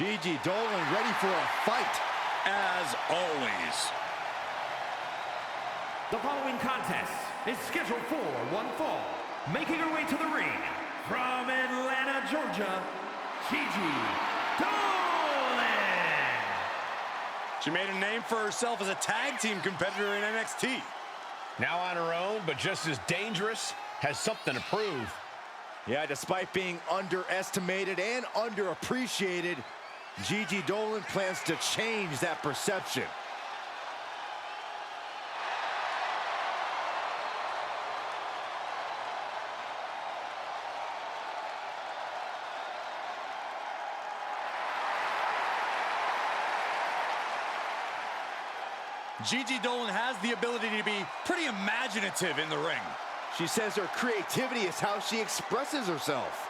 Gigi Dolan ready for a fight. As always. The following contest is scheduled for one fall. Making her way to the ring from Atlanta, Georgia, Gigi Dolan. She made a name for herself as a tag team competitor in NXT. Now on her own, but just as dangerous, has something to prove. Yeah, despite being underestimated and underappreciated, Gigi Dolan plans to change that perception. Gigi Dolan has the ability to be pretty imaginative in the ring. She says her creativity is how she expresses herself.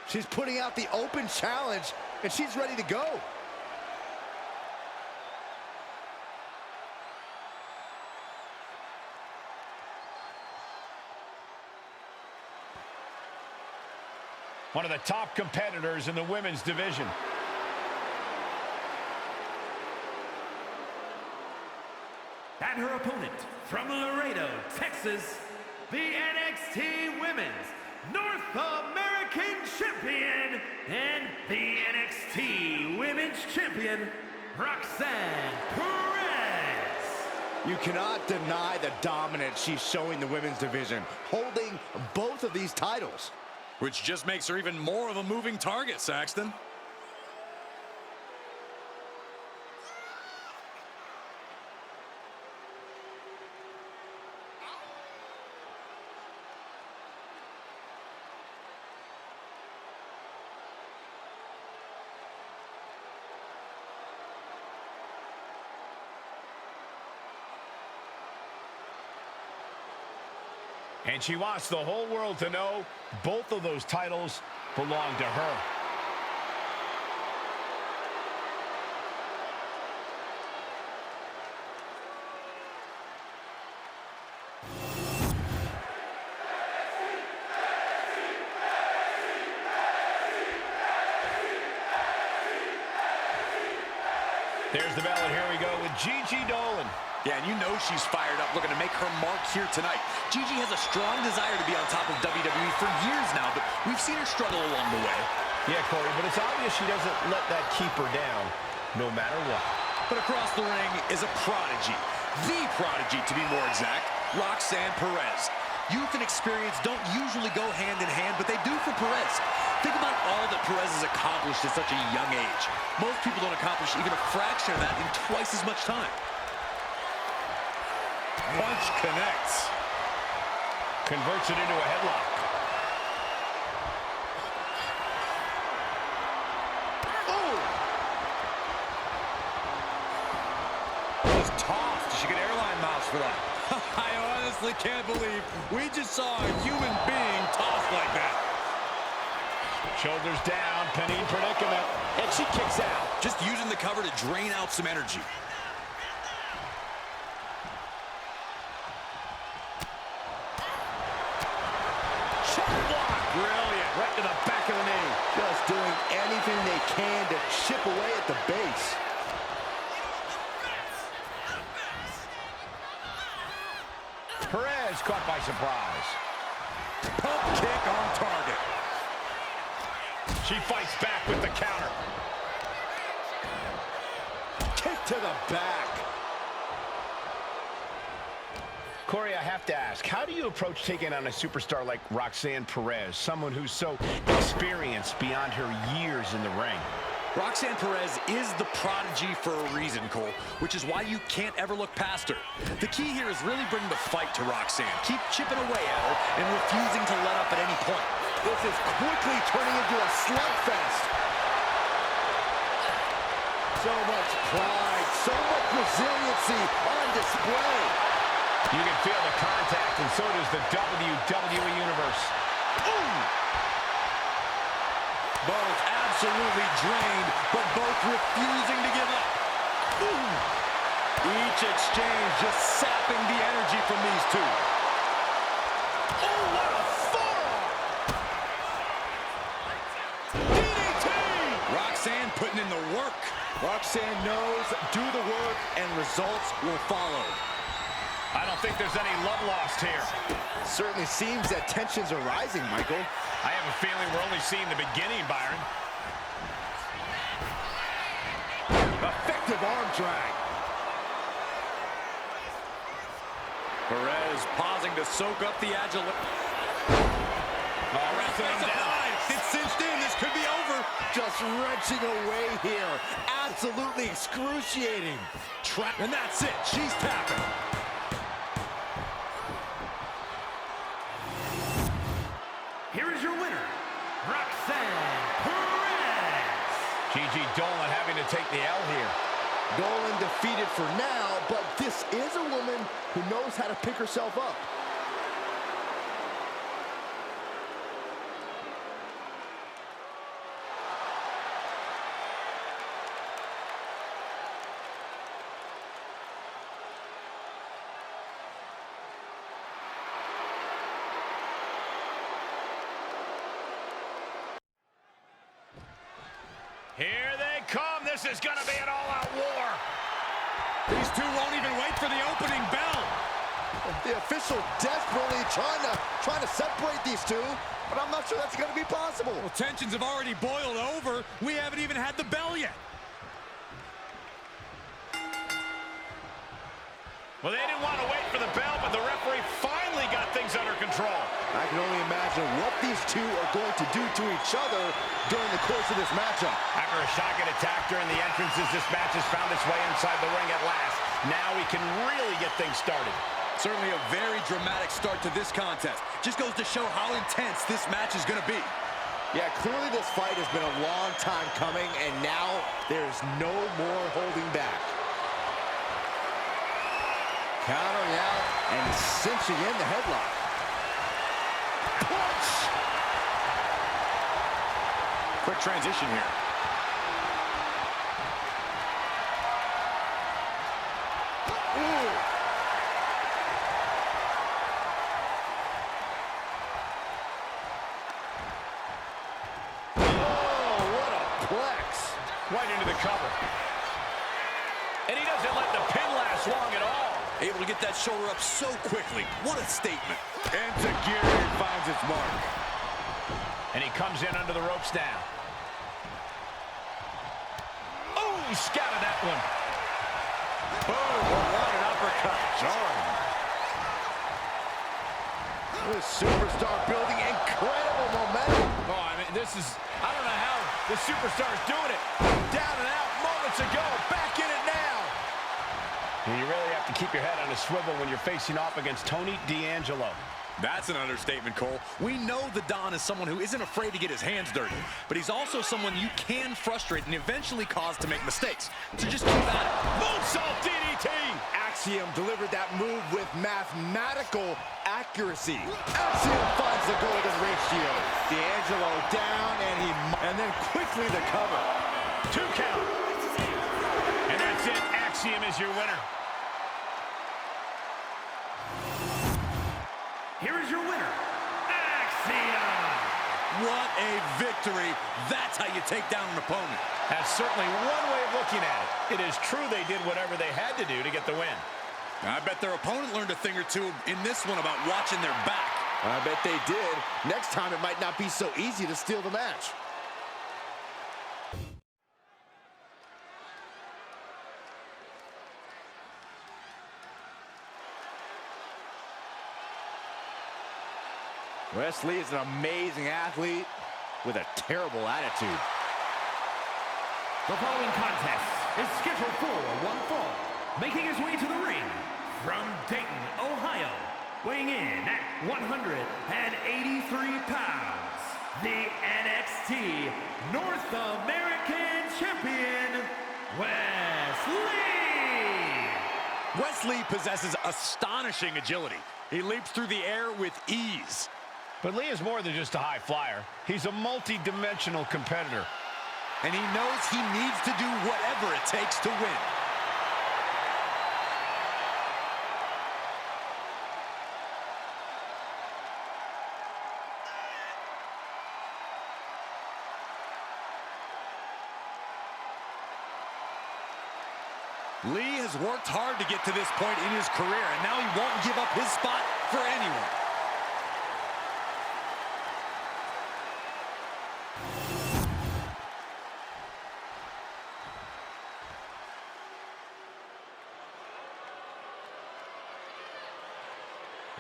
She's putting out the open challenge, and she's ready to go. One of the top competitors in the women's division. And her opponent from Laredo, Texas, the NXT Women's North American Champion and the NXT Women's Champion, Roxanne Perez. You cannot deny the dominance she's showing the women's division, holding both of these titles. Which just makes her even more of a moving target, Saxton. And she wants the whole world to know both of those titles belong to her. There's the bell, and here we go with Gigi Dolan. Yeah, and you know she's fired up, looking to make her mark here tonight. Gigi has a strong desire to be on top of WWE for years now, but we've seen her struggle along the way. Yeah, Corey, but it's obvious she doesn't let that keep her down, no matter what. But across the ring is a prodigy, the prodigy to be more exact, Roxanne Perez. Youth and experience don't usually go hand in hand, but they do for Perez. Think about all that Perez has accomplished at such a young age. Most people don't accomplish even a fraction of that in twice as much time. Punch connects. Converts it into a headlock. Oh! Was tossed. She get airline miles for that. I honestly can't believe we just saw a human being tossed like that. Shoulders down, penny predicament. And she kicks out. Just using the cover to drain out some energy. Brilliant. Right to the back of the knee. Just doing anything they can to chip away at the base. Perez caught by surprise. Pump kick on target. She fights back with the counter. Kick to the back. Corey, I have to ask, how do you approach taking on a superstar like Roxanne Perez, someone who's so experienced beyond her years in the ring? Roxanne Perez is the prodigy for a reason, Cole, which is why you can't ever look past her. The key here is really bringing the fight to Roxanne. Keep chipping away at her and refusing to let up at any point. This is quickly turning into a slugfest. So much pride, so much resiliency on display. You can feel the contact, and so does the WWE Universe. Ooh! Both absolutely drained, but both refusing to give up. Ooh. Each exchange just sapping the energy from these two. Oh, what a forearm! DDT! Roxanne putting in the work. Roxanne knows, do the work, and results will follow. I don't think there's any love lost here. Certainly seems that tensions are rising, Michael. I have a feeling we're only seeing the beginning, Byron. Effective arm drag. Perez pausing to soak up the agility. Wrestling him down. It's cinched in. This could be over. Just wrenching away here. Absolutely excruciating. And that's it. She's tapping. Here is your winner, Roxanne Perez. Gigi Dolan having to take the L here. Dolan defeated for now, but this is a woman who knows how to pick herself up. Here they come. This is going to be an all-out war. These two won't even wait for the opening bell. The official desperately trying to separate these two, but I'm not sure that's going to be possible. Well, tensions have already boiled over. We haven't even had the bell yet. Well, they didn't want to wait for the bell, but the referee finally got things under control. I can only imagine what these two are going to do to each other during the course of this matchup. After a shotgun attack during the entrances, this match has found its way inside the ring at last. Now we can really get things started. Certainly a very dramatic start to this contest. Just goes to show how intense this match is going to be. Yeah, clearly this fight has been a long time coming, and now there's no more holding back. Countering out and cinching in the headlock. Punch! Quick transition here. Ooh. Oh, what a plex. Right into the cover. And he doesn't let the pin last long at all. Able to get that shoulder up so quickly. What a statement. And Zagiri finds its mark. And he comes in under the ropes now. Oh, he scouted that one. Boom, what an uppercut. Jarring. This superstar building incredible momentum. Oh, I mean, I don't know how the superstar is doing it. Down and out moments ago, back in it now. And you really have to keep your head on a swivel when you're facing off against Tony D'Angelo. That's an understatement, Cole. We know the Don is someone who isn't afraid to get his hands dirty, but he's also someone you can frustrate and eventually cause to make mistakes. So just keep at it. Moonsault DDT! Axiom delivered that move with mathematical accuracy. Axiom finds the golden ratio. D'Angelo down, and then quickly the cover. 2 count. And that's it. Axiom is your winner. Here is your winner, Axiom. What a victory. That's how you take down an opponent. That's certainly one way of looking at it. It is true they did whatever they had to do to get the win. I bet their opponent learned a thing or two in this one about watching their back. I bet they did. Next time it might not be so easy to steal the match. Wesley is an amazing athlete with a terrible attitude. The following contest is scheduled for one fall. Making his way to the ring from Dayton, Ohio, weighing in at 183 pounds, the NXT North American Champion, Wesley. Wesley possesses astonishing agility. He leaps through the air with ease. But Lee is more than just a high flyer. He's a multi-dimensional competitor. and he knows he needs to do whatever it takes to win. Lee has worked hard to get to this point in his career, and now he won't give up his spot for anyone.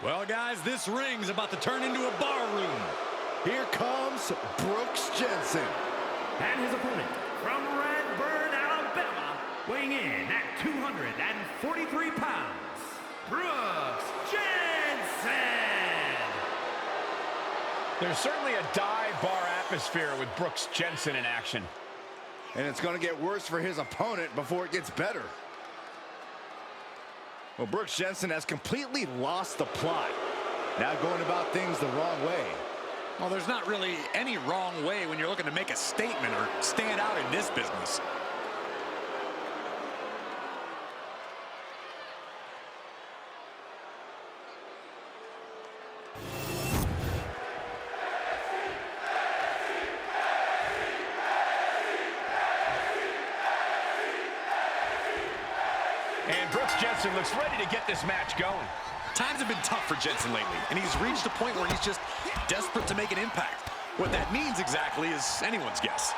Well, guys, this ring's about to turn into a bar room. Here comes Brooks Jensen. And his opponent from Redburn, Alabama, weighing in at 243 pounds, Brooks Jensen. There's certainly a dive bar atmosphere with Brooks Jensen in action. And it's going to get worse for his opponent before it gets better. Well, Brooks Jensen has completely lost the plot. Now going about things the wrong way. Well, there's not really any wrong way when you're looking to make a statement or stand out in this business. And Brooks Jensen looks ready to get this match going. Times have been tough for Jensen lately, and he's reached a point where he's just desperate to make an impact. What that means exactly is anyone's guess.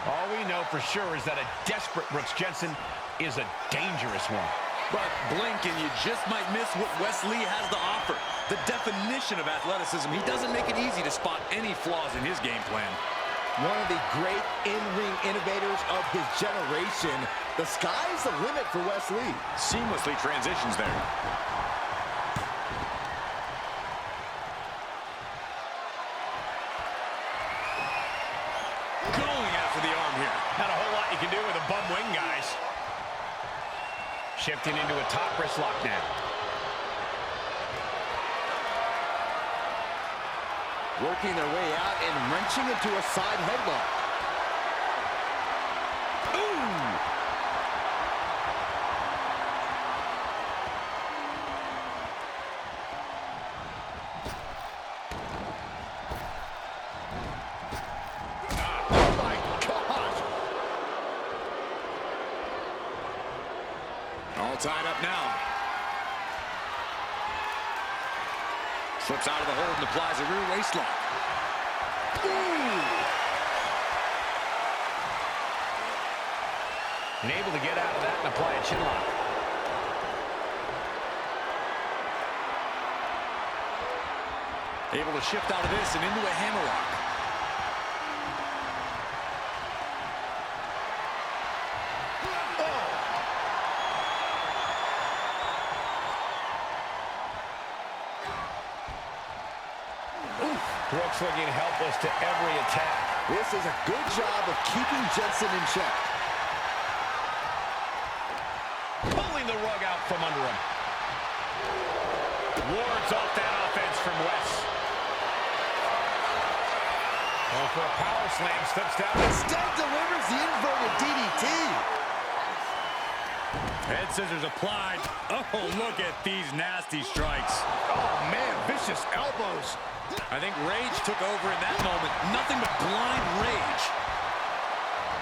All we know for sure is that a desperate Brooks Jensen is a dangerous one. But blink and you just might miss what Wes Lee has to offer. The definition of athleticism. He doesn't make it easy to spot any flaws in his game plan. One of the great in-ring innovators of his generation. The sky's the limit for Wes Lee. Seamlessly transitions there. Going after the arm here. Not a whole lot you can do with a bum wing, guys. Shifting into a top wrist lock now. Working their way out and wrenching into a side headlock. Ooh! Oh my gosh! All tied up now. Slips out of the hold and applies a rear waist lock. And able to get out of that and apply a chin lock. Able to shift out of this and into a hammerlock. Brooks looking helpless to every attack. This is a good job of keeping Jensen in check. Pulling the rug out from under him. Wards off that offense from Wes. Going for a power slam, slips down. Instead delivers the inverted DDT. Head scissors applied. Oh, look at these nasty strikes. Oh man, vicious elbows. I think rage took over in that moment. Nothing but blind rage.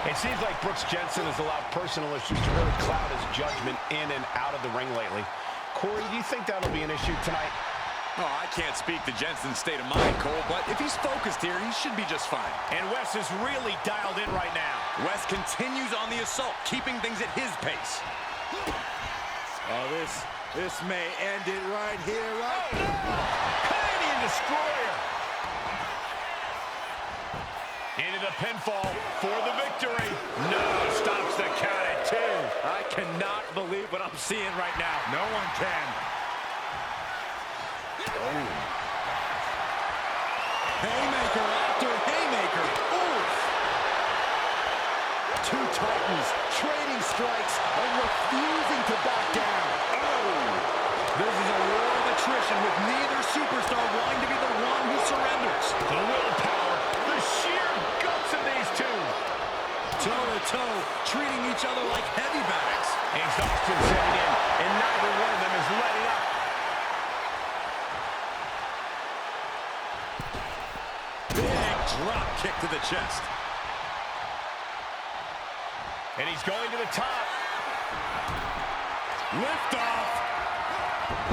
It seems like Brooks Jensen has allowed personal issues to really cloud his judgment in and out of the ring lately. Corey, do you think that'll be an issue tonight? Oh, I can't speak to Jensen's state of mind, Cole, but if he's focused here, he should be just fine. And Wes is really dialed in right now. Wes continues on the assault, keeping things at his pace. Oh, this may end it right here, right? Canadian Destroyer. Into the pinfall for the victory. No, stops the count at 2. I cannot believe what I'm seeing right now. No one can. Oh. Haymaker after haymaker. Oof. Two Titans trading strikes and refusing to back down. Oh. This is a war of attrition with neither superstar wanting to be the one who surrenders. The willpower, the sheer guts of these two. Toe each other like heavy bags. Exhaustion setting in, and neither one of them is letting up. Big drop kick to the chest. And he's going to the top. Lift off.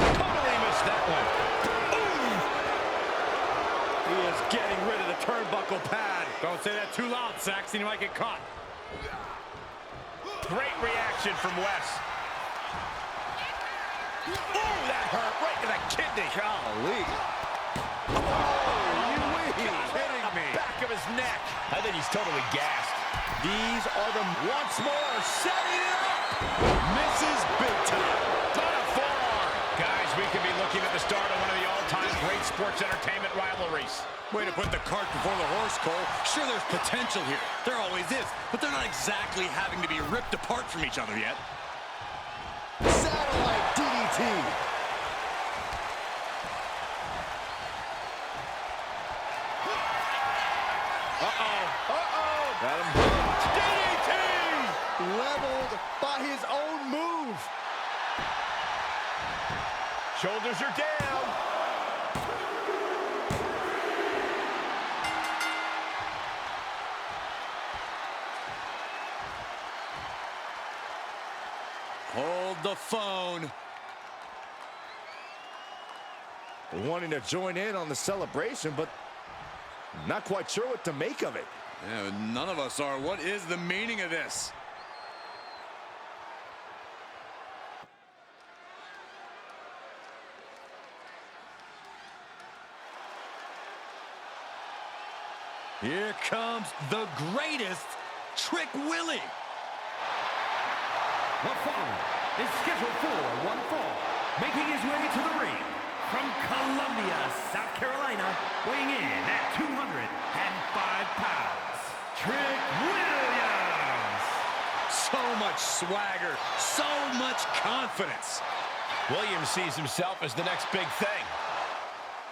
Totally missed that one. He is getting rid of the turnbuckle pad. Don't say that too loud, Saxon. You might get caught. Great reaction from Wes. Oh, that hurt right to the kidney. Golly. Kidding me. Back of his neck. I think he's totally gassed. These are the once more setting it up. Misses big time. On a forearm. Guys, we could be looking at the start of one of the all-time great sports entertainment rivalries. Way to put the cart before the horse, Cole. Sure, there's potential here. There always is. But they're not exactly having to be ripped apart from each other yet. Satellite DDT. Got him. DDT! Leveled by his own move. Shoulders are down. Hold the phone. Wanting to join in on the celebration, but not quite sure what to make of it. Yeah, none of us are. What is the meaning of this? Here comes the greatest, Trick Willie. The following is scheduled for one fall, making his way to the ring from Columbia, South Carolina, weighing in at 205 pounds, Trick Williams. So much swagger, so much confidence. Williams sees himself as the next big thing.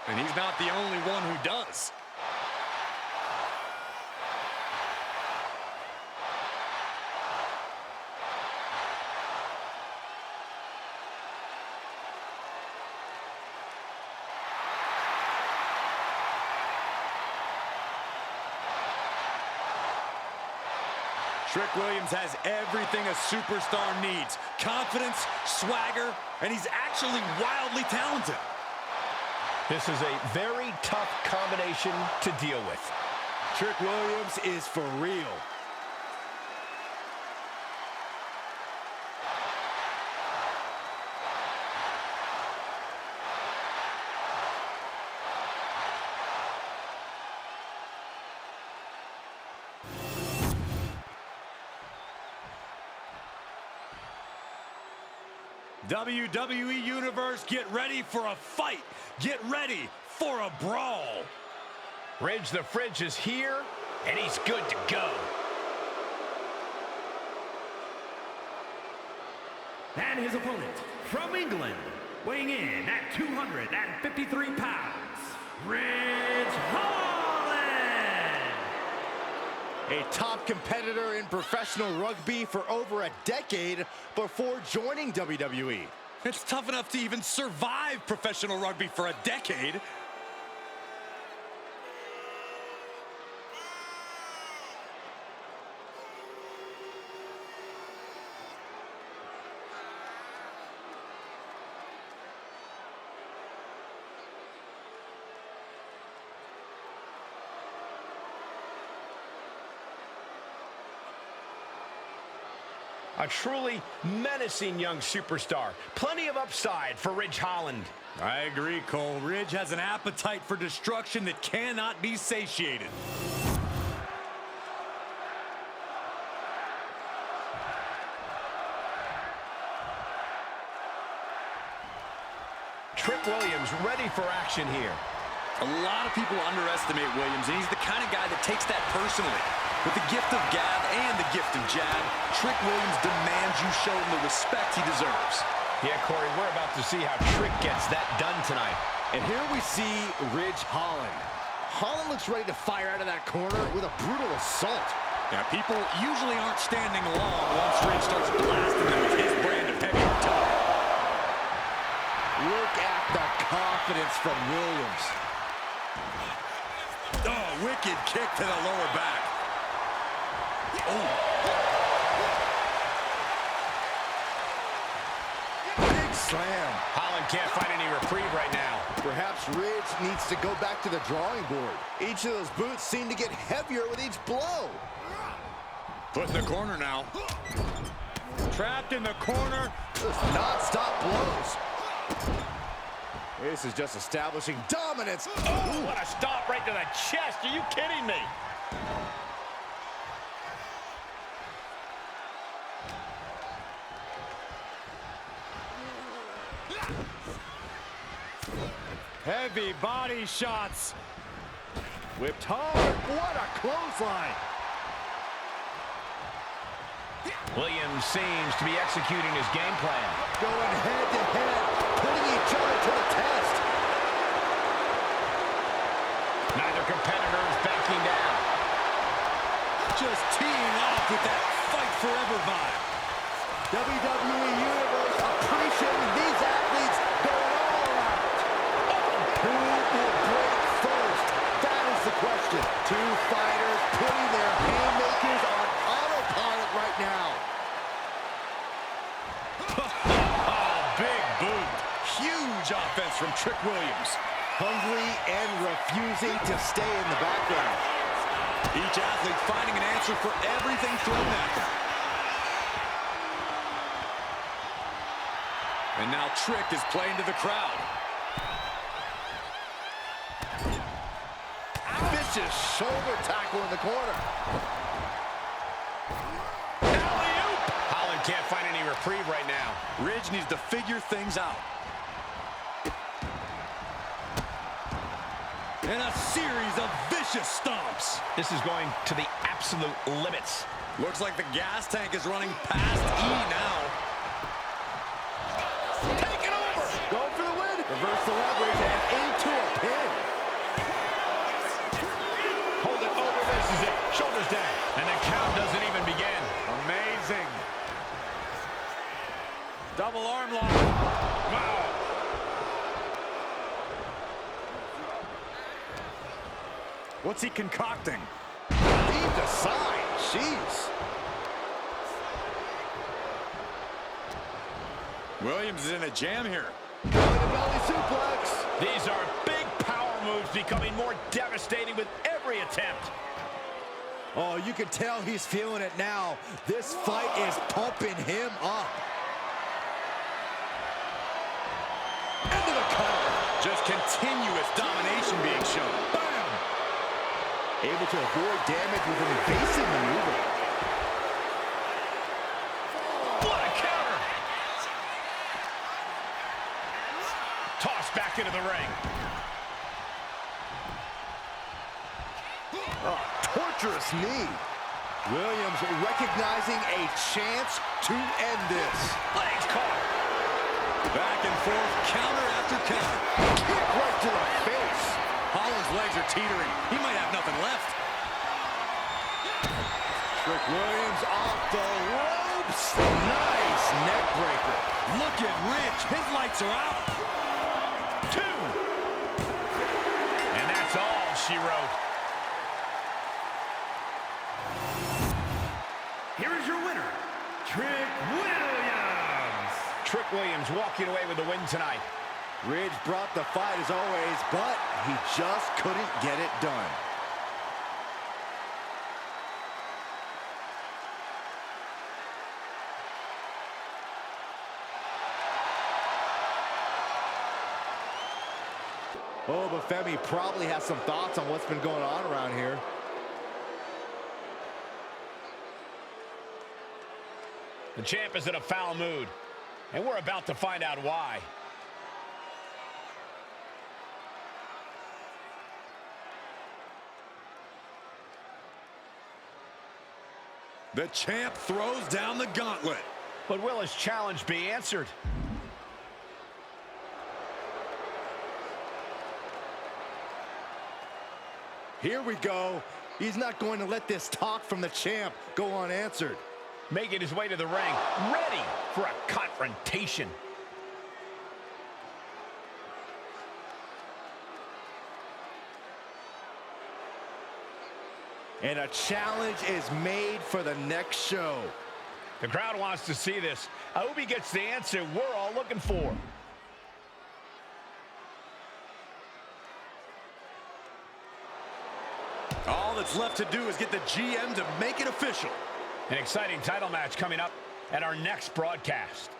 And he's not the only one who does. Trick Williams has everything a superstar needs. Confidence, swagger, and he's actually wildly talented. This is a very tough combination to deal with. Trick Williams is for real. WWE Universe, get ready for a fight. Get ready for a brawl. Ridge the Fridge is here, and he's good to go. And his opponent from England, weighing in at 253 pounds, Ridge Holland. A top competitor in professional rugby for over a decade before joining WWE. It's tough enough to even survive professional rugby for a decade. A truly menacing young superstar. Plenty of upside for Ridge Holland. I agree, Cole. Ridge has an appetite for destruction that cannot be satiated. Trick Williams ready for action here. A lot of people underestimate Williams, and he's the kind of guy that takes that personally. With the gift of gab and the gift of jab, Trick Williams demands you show him the respect he deserves. Yeah, Corey, we're about to see how Trick gets that done tonight. And here we see Ridge Holland. Holland looks ready to fire out of that corner with a brutal assault. Now, people usually aren't standing long once Ridge starts blasting them with his brand of heavy artillery. Look at the confidence from Williams. Oh, wicked kick to the lower back. Oh. Big slam. Holland can't find any reprieve right now. Perhaps Ridge needs to go back to the drawing board. Each of those boots seem to get heavier with each blow. Put in the corner now. Trapped in the corner. Just non-stop blows. This is just establishing dominance. Oh, what a stop right to the chest. Are you kidding me? Heavy body shots. Whipped hard. What a clothesline. Williams seems to be executing his game plan. Going head to head, putting each other to the test. Neither competitor is backing down. Just teeing off with that fight forever vibe. WWE Universe appreciating these athletes going all out. Who will break first? That is the question. Two fighters putting their haymakers on autopilot right now. Big boot. Huge offense from Trick Williams. Hungry and refusing to stay in the background. Each athlete finding an answer for everything thrown at them. And now Trick is playing to the crowd. Vicious shoulder tackle in the corner. Holland can't find any reprieve right now. Ridge needs to figure things out. And a series of vicious stomps. This is going to the absolute limits. Looks like the gas tank is running past E now. Take it over. Go for the win. Reverse the leverage and into a pin. Hold it over. This is it. Shoulders down. And the count doesn't even begin. Amazing. Double arm lock. Wow. What's he concocting? Leave the side. Jeez. Williams is in a jam here. Going to belly suplex. These are big power moves becoming more devastating with every attempt. Oh, you can tell he's feeling it now. This fight is pumping him up. Into the cover. Just continuous domination being shown. Bam! Able to avoid damage with an evasive maneuver. What a counter! Tossed back into the ring. Oh, torturous knee. Williams recognizing a chance to end this. Legs caught. Back and forth, counter after counter. Kick right to the face. Holland's legs are teetering. He might have nothing left. Trick Williams off the ropes. Nice neck breaker. Look at Ridge. His lights are out. 2. And that's all she wrote. Here is your winner, Trick Williams. Trick Williams walking away with the win tonight. Ridge brought the fight as always, but he just couldn't get it done. Oh, but Femi probably has some thoughts on what's been going on around here. The champ is in a foul mood, and we're about to find out why. The champ throws down the gauntlet. But will his challenge be answered? Here we go. He's not going to let this talk from the champ go unanswered. Making his way to the ring, ready for a confrontation. And a challenge is made for the next show. The crowd wants to see this. I hope he gets the answer we're all looking for. All that's left to do is get the GM to make it official. An exciting title match coming up at our next broadcast.